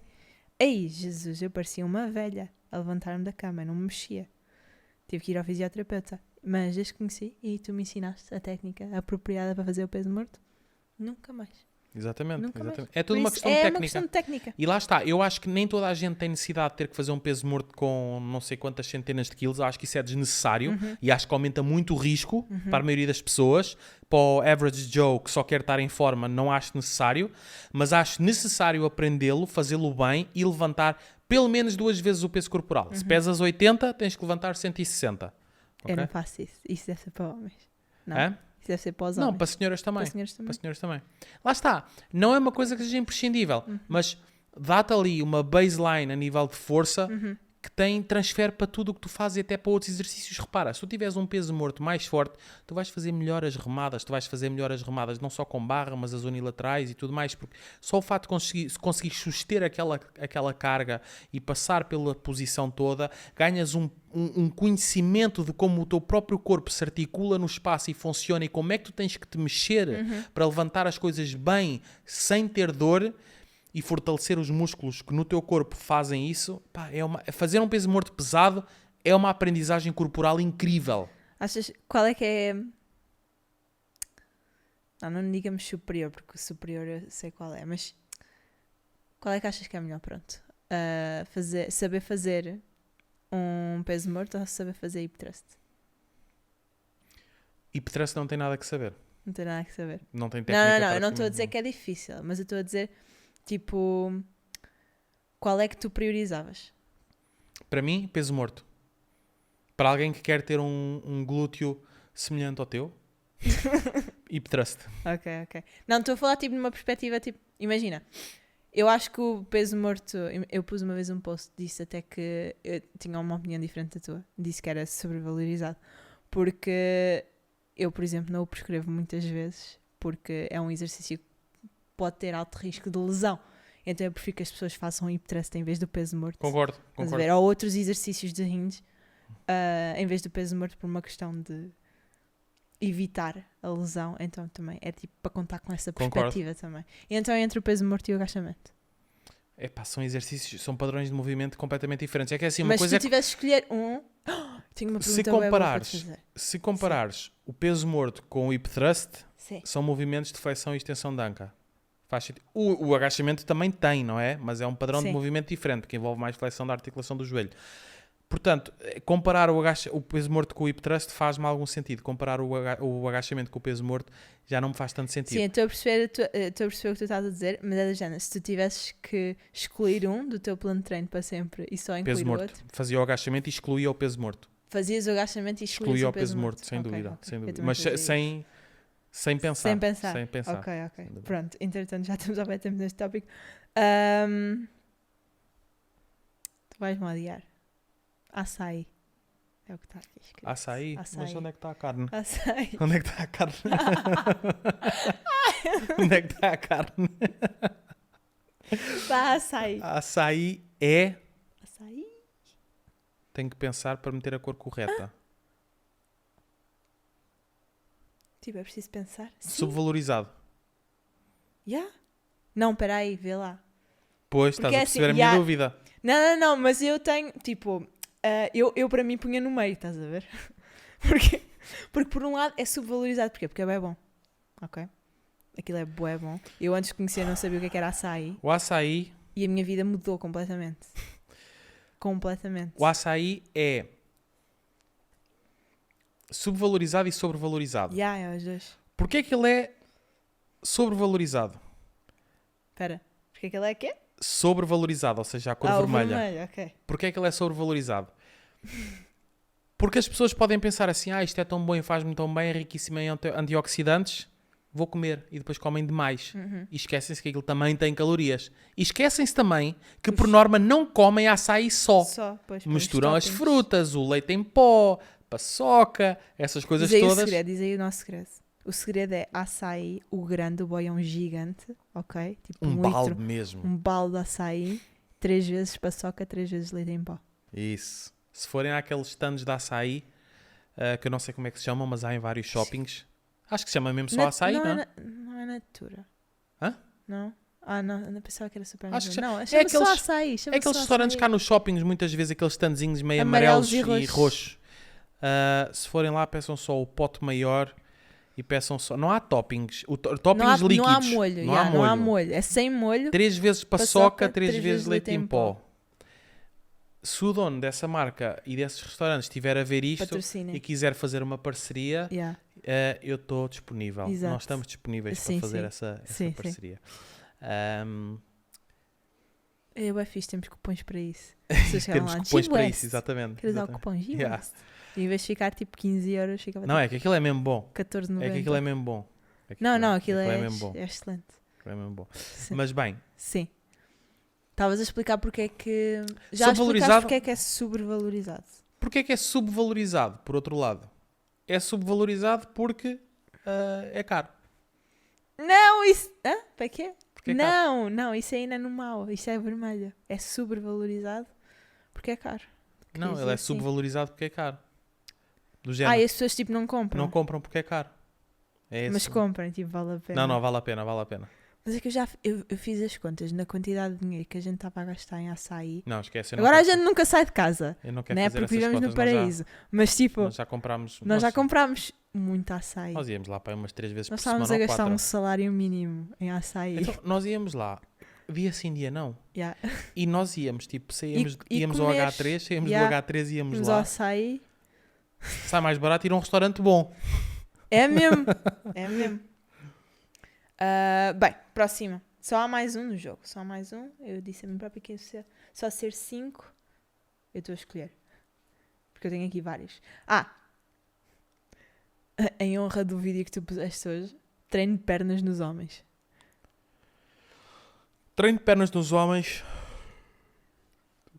Ei, Jesus, eu parecia uma velha a levantar-me da cama, não me mexia. Tive que ir ao fisioterapeuta. Mas desde que conheci, e tu me ensinaste a técnica apropriada para fazer o peso morto, nunca mais. Exatamente. É tudo uma questão de técnica. É uma questão de técnica. E lá está, eu acho que nem toda a gente tem necessidade de ter que fazer um peso morto com não sei quantas centenas de quilos. Eu acho que isso é desnecessário e acho que aumenta muito o risco para a maioria das pessoas. Para o average Joe que só quer estar em forma, não acho necessário, mas acho necessário aprendê-lo, fazê-lo bem e levantar pelo menos 2 vezes o peso corporal. Se pesas 80, tens que levantar 160. Okay? Eu não faço isso. Isso deve ser para homens. Não. É? Isso deve ser para os homens. Não, para senhoras também. Para senhoras também. Lá está. Não é uma coisa que seja imprescindível, mas dá-te ali uma baseline a nível de força que transfere para tudo o que tu fazes e até para outros exercícios. Repara, se tu tiveres um peso morto mais forte, tu vais fazer melhor as remadas, não só com barra, mas as unilaterais e tudo mais, porque só o fato de conseguir suster aquela carga e passar pela posição toda, ganhas um conhecimento de como o teu próprio corpo se articula no espaço e funciona e como é que tu tens que te mexer para levantar as coisas bem, sem ter dor, e fortalecer os músculos que no teu corpo fazem isso. Pá, fazer um peso morto pesado é uma aprendizagem corporal incrível. Achas, qual é que é... Não digamos superior, porque o superior eu sei qual é, mas qual é que achas que é melhor, pronto? Saber fazer um peso morto ou saber fazer hip thrust? Hip thrust não tem nada que saber. Não tem nada que saber. Não tem técnica. Não, eu não estou a dizer que é difícil, mas eu estou a dizer, tipo, qual é que tu priorizavas? Para mim, peso morto. Para alguém que quer ter um glúteo semelhante ao teu, hip thrust. Ok. Não, estou a falar tipo numa perspectiva, tipo, imagina, eu acho que o peso morto, eu pus uma vez um post, disse até que eu tinha uma opinião diferente da tua, disse que era sobrevalorizado, porque eu, por exemplo, não o prescrevo muitas vezes, porque é um exercício que pode ter alto risco de lesão. Então eu prefiro que as pessoas façam hip thrust em vez do peso morto. Concordo. Ou outros exercícios de hinge em vez do peso morto, por uma questão de evitar a lesão. Então também é tipo para contar com essa perspectiva também. E então entre o peso morto e o agachamento. São exercícios, são padrões de movimento completamente diferentes. É que assim, uma mas coisa se tu tivesse escolher um... Tenho uma pergunta se comparares o peso morto com o hip thrust, Sim. são movimentos de flexão e extensão de anca. Faz sentido. O agachamento também tem, não é? Mas é um padrão de movimento diferente, que envolve mais flexão da articulação do joelho. Portanto, comparar o peso morto com o hip thrust faz-me algum sentido. Comparar o agachamento com o peso morto já não me faz tanto sentido. Sim, estou a perceber o que tu estás a dizer, mas é da género, se tu tivesses que excluir um do teu plano de treino para sempre e só incluir peso o morto. outro... Fazia o agachamento e excluía o peso morto. Fazias o agachamento e excluía o peso morto. Sem dúvida. Mas sem pensar. Sem pensar. Ok. Pronto, entretanto já estamos há bem tempo neste tópico. Tu vais-me odiar. Açaí. É o que está aqui escrito. Açaí? Mas onde é que está a carne? Açaí. Onde é que está a carne? Onde é que está a carne? Está açaí. Açaí é... Açaí? Tenho que pensar para meter a cor correta. Tipo, é preciso pensar. Sim. Subvalorizado. Não, peraí, vê lá. Pois, porque estás a perceber a minha dúvida. Não, mas eu tenho, tipo, eu para mim punha no meio, estás a ver? Porque por um lado é subvalorizado. Porquê? Porque é bem bom. Ok? Aquilo é bué bom. Eu antes de conhecer não sabia o que era açaí. O açaí... E a minha vida mudou completamente. Completamente. O açaí é subvalorizado e sobrevalorizado. É os dois. Porquê que ele é sobrevalorizado? Espera, porque que ele é quê? Sobrevalorizado, ou seja, a cor vermelha. O vermelho, ok. Porquê que ele é sobrevalorizado? Porque as pessoas podem pensar assim, isto é tão bom e faz-me tão bem, é riquíssimo em antioxidantes, vou comer. E depois comem demais. E esquecem-se que aquilo também tem calorias. E esquecem-se também que, por norma, não comem açaí só. Pois, misturam as frutas, o leite em pó, paçoca, essas coisas todas. Diz aí o nosso segredo. O segredo é açaí, o grande, o boião gigante, ok? Tipo um balde litro, mesmo. Um balde de açaí, 3 vezes paçoca, 3 vezes leite em pó. Isso. Se forem àqueles stands de açaí, que eu não sei como é que se chamam, mas há em vários shoppings. Acho que se chama mesmo só açaí, não? Não é Natura. Hã? Não? Não pensava que era super Acho que não, chama só açaí. É aqueles restaurantes cá nos shoppings, muitas vezes aqueles standzinhos meio amarelos e roxos. Se forem lá, peçam só o pote maior e peçam só... Não há toppings. Toppings líquidos. Não há molho. Não há molho. É sem molho. 3 vezes paçoca, 3 vezes leite em pó. Se o dono dessa marca e desses restaurantes estiver a ver isto e quiser fazer uma parceria, eu estou disponível. Exato. Nós estamos disponíveis para fazer essa parceria. Eu é fixe, temos cupons para isso. Temos cupons para isso, exatamente. Queres dar o cupom G-West? E em vez de ficar tipo 15 euros, ficava não, é que aquilo é mesmo bom. 14,90. É que aquilo é mesmo bom. Não, aquilo é mesmo bom. É excelente. É mesmo bom. Mas bem, sim. Estavas a explicar porque é que... Já explicaste Subvalorizado? porque é que é sobrevalorizado. Porquê é que é subvalorizado, por outro lado? É subvalorizado porque é caro. Não, isso... Hã? Para quê? Porque é caro. Não, isso ainda é no mau. Isso é vermelho. É sobrevalorizado porque é caro. Não, Queria ele é dizer assim. subvalorizado porque é caro. Do Ah, género. e as pessoas tipo não compram. Não compram porque é caro. É Mas esse. comprem, tipo, vale a pena. Não, vale a pena, vale a pena. Mas é que eu fiz as contas na quantidade de dinheiro que a gente estava a gastar em açaí. Não, esquece. Eu não Agora a quero- gente nunca sai de casa, Eu não quero né? fazer Porque essas vivemos no contas. paraíso. Mas tipo, Nós já comprámos. nós já comprámos muito açaí. Nós íamos lá para aí umas 3 vezes Nós por semana estávamos a ou gastar 4. um salário mínimo em açaí. Então, nós íamos lá. Dia sim, dia não. Yeah. E nós íamos, tipo, saíamos, E íamos ao comeres. H3, saíamos Yeah. do H3 e íamos Vamos ao lá. açaí. Sai mais barato ir a um restaurante bom. É mesmo. É mesmo. Bem, próxima. Só há mais um no jogo. Só há mais um. Eu disse a mim própria que ia só ser 5. Eu estou a escolher. Porque eu tenho aqui vários. Em honra do vídeo que tu puseste hoje, treino de pernas nos homens. Treino de pernas nos homens.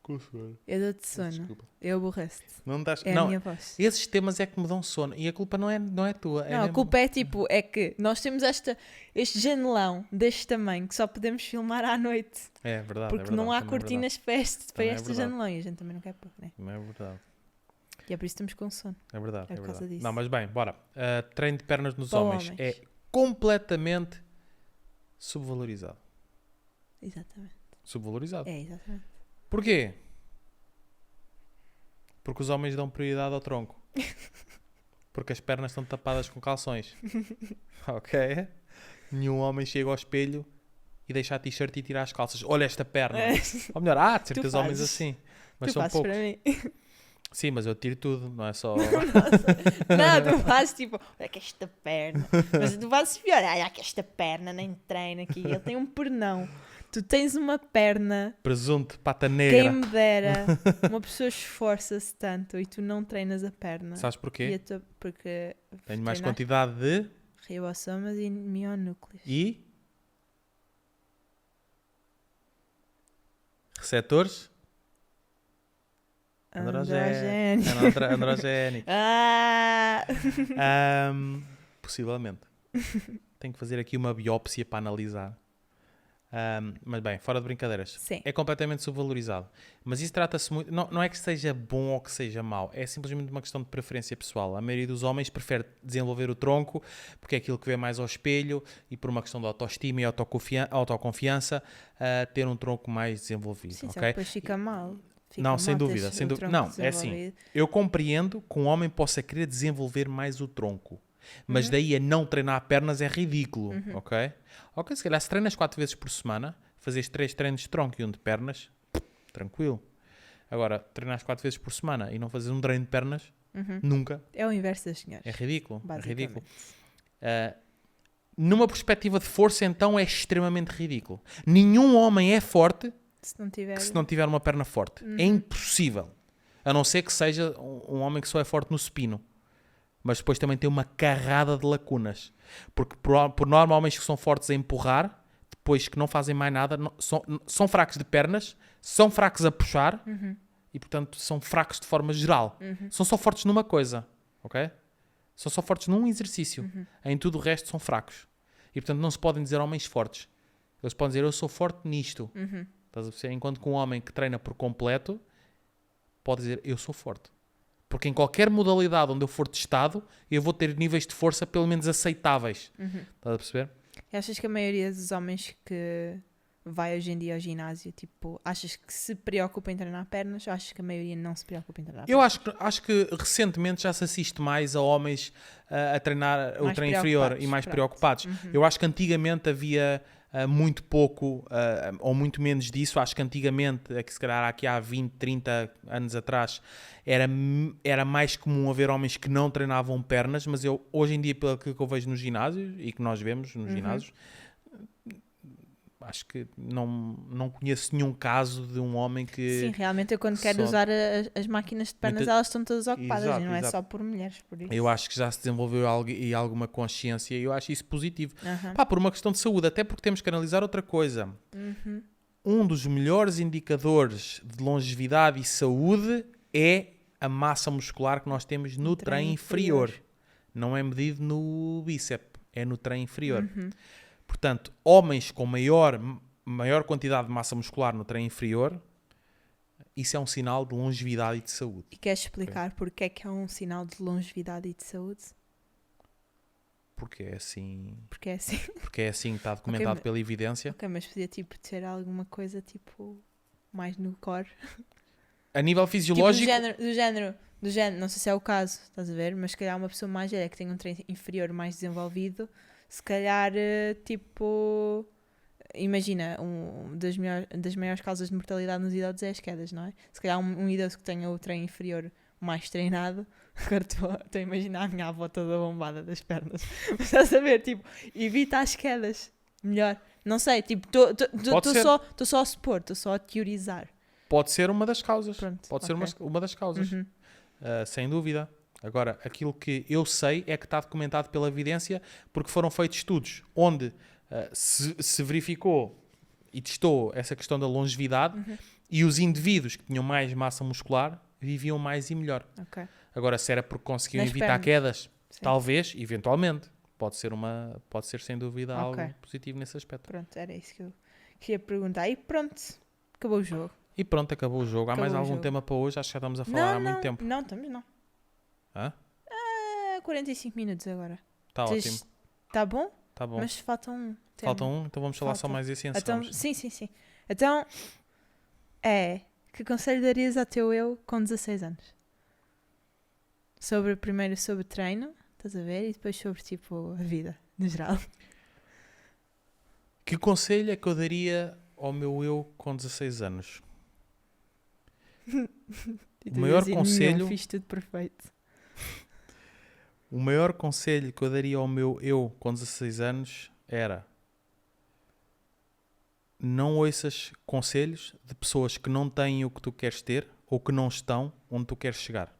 Com sono. Eu dou-te sono. Desculpa. Eu aborreço-te. Não dás... É a não, minha voz. esses temas é que me dão sono. E a culpa não é tua. Não, a culpa é tipo, é que nós temos este janelão deste tamanho que só podemos filmar à noite. É verdade. Porque não há cortinas para este Também é verdade. janelão e a gente também não quer pôr, né? Não é verdade. E é por isso que estamos com sono. É verdade. É É por causa verdade. disso. Não, mas bem, bora. Treino de pernas nos Para homens homens. é completamente subvalorizado. Exatamente. Subvalorizado. É, exatamente. Porquê? Porque os homens dão prioridade ao tronco. Porque as pernas estão tapadas com calções. Ok? Nenhum homem chega ao espelho e deixa a t-shirt e tira as calças. Olha esta perna. Ou melhor, há de certeza homens fazes. assim. Mas Tu são fazes poucos. para mim. Sim, mas eu tiro tudo, não é só. Não, tu fazes tipo, olha que esta perna. Mas tu fazes pior, olha que esta perna nem treina aqui. Ele tem um pernão. Tu tens uma perna. Presunto, pata Quem negra. me dera. Uma pessoa esforça-se tanto e tu não treinas a perna. Sabes E porquê? a tua- porque Tenho mais treinar quantidade de. ribossomas e mionúcleos. E. Receptores? Androgénio. Androgénico. Possivelmente. Tenho que fazer aqui uma biópsia para analisar. Mas bem, fora de brincadeiras. Sim. É completamente subvalorizado. Mas isso trata-se muito... Não é que seja bom ou que seja mau. É simplesmente uma questão de preferência pessoal. A maioria dos homens prefere desenvolver o tronco porque é aquilo que vê mais ao espelho e por uma questão de autoestima e autoconfiança ter um tronco mais desenvolvido. Sim, só que ok? depois fica mal. Fica Não, mal sem teres dúvida, o sem dúvida. tronco Não, é assim. desenvolvido. Eu compreendo que um homem possa querer desenvolver mais o tronco. Mas daí a não treinar pernas é ridículo, ok? Ok, se calhar se treinas 4 vezes por semana, fazes 3 treinos de tronco e 1 de pernas, tranquilo. Agora, treinas 4 vezes por semana e não fazes um treino de pernas, nunca, É o inverso das senhoras. é ridículo. É basicamente. ridículo. Numa perspectiva de força, então, é extremamente ridículo. Nenhum homem é forte Se não tiver. que se não tiver uma perna forte. É impossível. A não ser que seja um homem que só é forte no supino. Mas depois também tem uma carrada de lacunas. Porque, por norma, homens que são fortes a empurrar, depois que não fazem mais nada, são fracos de pernas, são fracos a puxar e, portanto, são fracos de forma geral. São só fortes numa coisa, ok? São só fortes num exercício. Em tudo o resto são fracos. E, portanto, não se podem dizer homens fortes. Eles podem dizer, eu sou forte nisto. Estás a perceber? Enquanto que um homem que treina por completo pode dizer, eu sou forte. Porque em qualquer modalidade onde eu for testado, eu vou ter níveis de força pelo menos aceitáveis. Estás a perceber? E achas que a maioria dos homens que vai hoje em dia ao ginásio, tipo, achas que se preocupa em treinar pernas ou achas que a maioria não se preocupa em treinar Eu pernas? acho que recentemente já se assiste mais a homens a treinar o Mais treino inferior e preocupados, mais pronto. preocupados. Eu acho que antigamente havia muito pouco ou muito menos disso. Acho que antigamente, que se calhar aqui há 20, 30 anos atrás, era mais comum haver homens que não treinavam pernas, mas eu hoje em dia, pelo que eu vejo nos ginásios e que nós vemos nos ginásios, acho que não conheço nenhum caso de um homem que... Sim, realmente eu quando quero só- usar as máquinas de pernas, Muita- elas estão todas ocupadas Exato, e não é exato. só por mulheres, por isso. Eu acho que já se desenvolveu alguma consciência e eu acho isso positivo. Aham. Pá, por uma questão de saúde, até porque temos que analisar outra coisa. um dos melhores indicadores de longevidade e saúde é a massa muscular que nós temos no trem inferior. Não é medido no bíceps, é no trem inferior. Portanto, homens com maior quantidade de massa muscular no trem inferior, isso é um sinal de longevidade e de saúde. E queres explicar porque é que é um sinal de longevidade e de saúde? Porque é assim. Porque é assim. Porque é assim que está documentado pela evidência. Ok, mas podia tipo ter alguma coisa tipo mais no core. A nível fisiológico. Tipo, do género, não sei se é o caso, estás a ver? Mas se calhar uma pessoa mais velha que tem um trem inferior mais desenvolvido, se calhar tipo. Imagina, das maiores causas de mortalidade nos idosos é as quedas, não é? Se calhar um idoso que tenha o trem inferior mais treinado, agora estou a imaginar a minha avó toda bombada das pernas, mas estás a ver, tipo, evita as quedas, melhor. Não sei, tipo, estou só a supor, estou só a teorizar. Pode ser uma das causas. Pronto, Pode ser uma das causas. Sem dúvida. Agora, aquilo que eu sei é que está documentado pela evidência porque foram feitos estudos onde se verificou e testou essa questão da longevidade e os indivíduos que tinham mais massa muscular viviam mais e melhor. Okay. Agora, se era porque conseguiam Nas evitar pernas. quedas, Sim. talvez, eventualmente. Pode ser sem dúvida algo positivo nesse aspecto. Pronto, era isso que eu queria perguntar. E pronto, acabou o jogo. E pronto, acabou o jogo. Há mais algum tema para hoje? Acho que já estamos a falar há muito tempo. Não, estamos não. Hã? 45 minutos agora. Está ótimo. Está bom? Está bom. Mas falta um tema. Falta um, então vamos falar só mais essenciais. Então, sim. Então, que conselho darias ao teu eu com 16 anos? Primeiro sobre treino, estás a ver? E depois sobre, tipo, a vida, no geral. Que conselho é que eu daria ao meu eu com 16 anos? O maior conselho... Fiz tudo perfeito. O maior conselho que eu daria ao meu eu com 16 anos era: não ouças conselhos de pessoas que não têm o que tu queres ter ou que não estão onde tu queres chegar.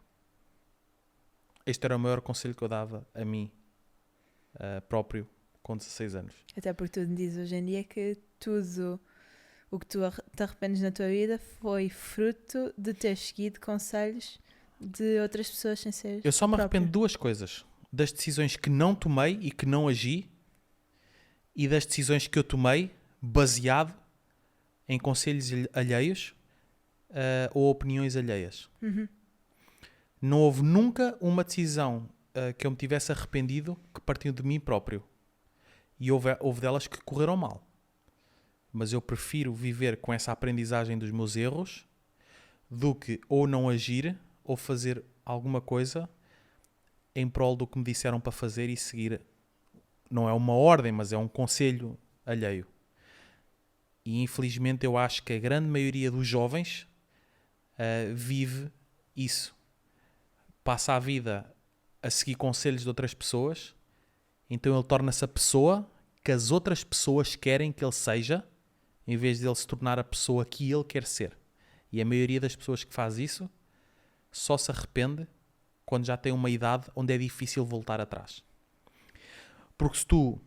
Este era o maior conselho que eu dava a mim próprio com 16 anos. Até porque tu dizes hoje em dia que tudo o que tu te arrependes na tua vida foi fruto de ter seguido conselhos de outras pessoas sem ser Eu só me arrependo de duas coisas: das decisões que não tomei e que não agi, e das decisões que eu tomei baseado em conselhos alheios ou opiniões alheias. Não houve nunca uma decisão que eu me tivesse arrependido que partiu de mim próprio. E houve delas que correram mal. Mas eu prefiro viver com essa aprendizagem dos meus erros do que ou não agir ou fazer alguma coisa em prol do que me disseram para fazer e seguir. Não é uma ordem, mas é um conselho alheio. E infelizmente eu acho que a grande maioria dos jovens vive isso. Passa a vida a seguir conselhos de outras pessoas, então ele torna-se a pessoa que as outras pessoas querem que ele seja, em vez de ele se tornar a pessoa que ele quer ser. E a maioria das pessoas que faz isso só se arrepende quando já tem uma idade onde é difícil voltar atrás. Porque se tu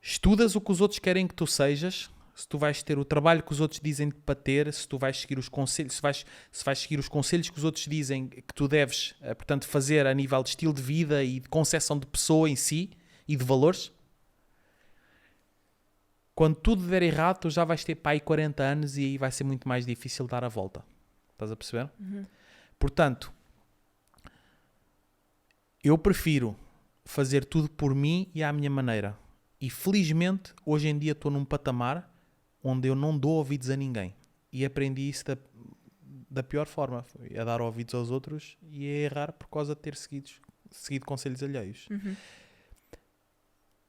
estudas o que os outros querem que tu sejas, se tu vais ter o trabalho que os outros dizem para ter, se tu vais seguir os conselhos, se vais seguir os conselhos que os outros dizem que tu deves, portanto, fazer a nível de estilo de vida e de concepção de pessoa em si e de valores, quando tudo der errado, tu já vais ter pai 40 anos e aí vai ser muito mais difícil dar a volta. Estás a perceber? Portanto, eu prefiro fazer tudo por mim e à minha maneira. E felizmente, hoje em dia estou num patamar onde eu não dou ouvidos a ninguém. E aprendi isso da pior forma. A dar ouvidos aos outros e a errar por causa de ter seguido conselhos alheios.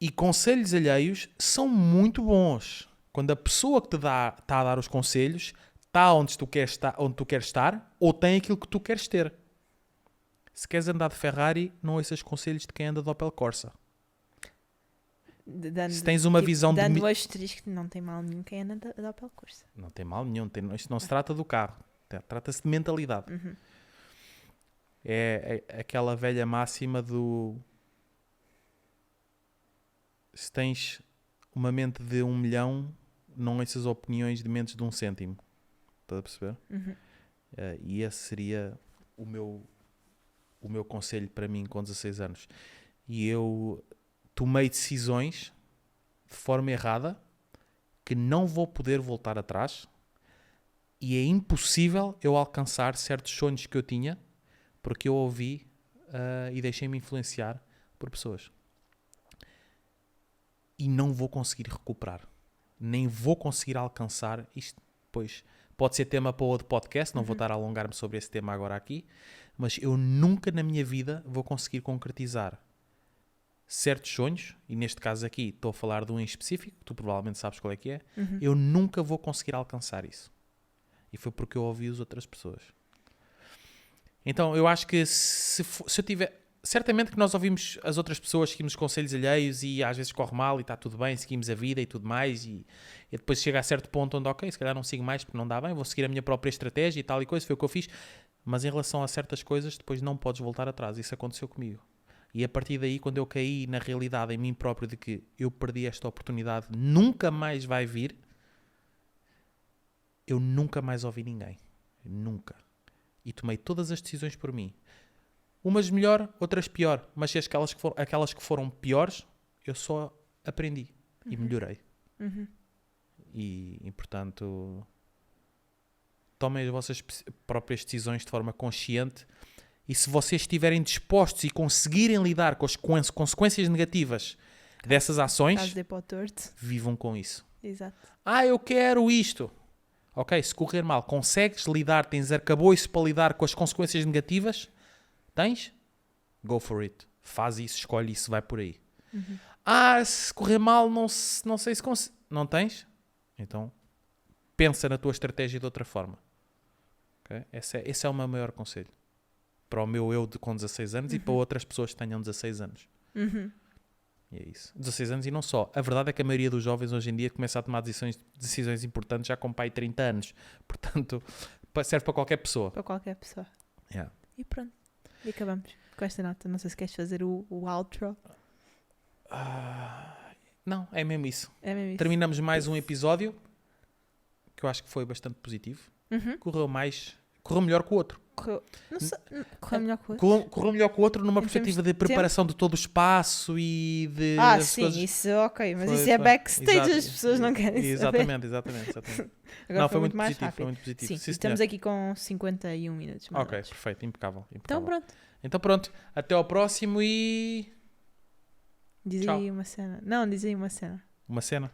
E conselhos alheios são muito bons. Quando a pessoa que te está a dar os conselhos está onde tu queres estar ou tem aquilo que tu queres ter. Se queres andar de Ferrari, não ouças conselhos de quem anda de Opel Corsa. Se tens uma visão de... Dando o asterisco, não tem mal nenhum quem anda de Opel Corsa. Não tem mal nenhum. Isto não se trata do carro. Trata-se de mentalidade. É aquela velha máxima do... Se tens uma mente de 1 milhão, não ouças opiniões de menos de 1 cêntimo. Estás a perceber? E esse seria o meu conselho para mim com 16 anos. E eu tomei decisões de forma errada que não vou poder voltar atrás e é impossível eu alcançar certos sonhos que eu tinha porque eu ouvi e deixei-me influenciar por pessoas. E não vou conseguir recuperar. Nem vou conseguir alcançar isto. Pois pode ser tema para outro podcast, não vou estar a alongar-me sobre esse tema agora aqui, mas eu nunca na minha vida vou conseguir concretizar certos sonhos, e neste caso aqui estou a falar de um em específico, tu provavelmente sabes qual é que é, eu nunca vou conseguir alcançar isso. E foi porque eu ouvi as outras pessoas. Então eu acho que se eu tiver... Certamente que nós ouvimos as outras pessoas, seguimos conselhos alheios e às vezes corre mal e está tudo bem, seguimos a vida e tudo mais e depois chega a certo ponto onde, ok, se calhar não sigo mais porque não dá bem, vou seguir a minha própria estratégia e tal e coisa, foi o que eu fiz. Mas em relação a certas coisas, depois não podes voltar atrás. Isso aconteceu comigo. E a partir daí, quando eu caí na realidade em mim próprio de que eu perdi esta oportunidade, nunca mais vai vir, eu nunca mais ouvi ninguém. Nunca. E tomei todas as decisões por mim. Umas melhor, outras pior. Mas aquelas que foram piores, eu só aprendi e melhorei. E, portanto, tomem as vossas próprias decisões de forma consciente. E se vocês estiverem dispostos e conseguirem lidar com as consequências negativas dessas ações, vivam com isso. Exato. Eu quero isto. Ok, se correr mal, consegues lidar, tens arcabouço para lidar com as consequências negativas? Tens? Go for it. Faz isso, escolhe isso, vai por aí. Se correr mal, não sei se consigo. Não tens? Então, pensa na tua estratégia de outra forma. Okay? Esse é o meu maior conselho. Para o meu eu com 16 anos e para outras pessoas que tenham 16 anos. E é isso. 16 anos e não só. A verdade é que a maioria dos jovens hoje em dia começa a tomar decisões importantes já com pai 30 anos. Portanto, serve para qualquer pessoa. Para qualquer pessoa. Yeah. E pronto. E acabamos com esta nota. Não sei se queres fazer o outro. Não, é mesmo isso. É mesmo isso. Terminamos mais um episódio que eu acho que foi bastante positivo. Correu melhor que o outro. Correu melhor que o outro. Correu melhor que o outro numa perspectiva de preparação de todo o espaço e de... sim, coisas... isso ok, mas isso é backstage, Exato. As pessoas não querem saber. Exatamente. Agora Foi muito mais positivo, rápido. foi muito positivo. Sim, estamos aqui com 51 minutos. Ok, perfeito, impecável. Então pronto, até ao próximo e... Diz Tchau. aí uma cena. Não, diz aí uma cena. Uma cena?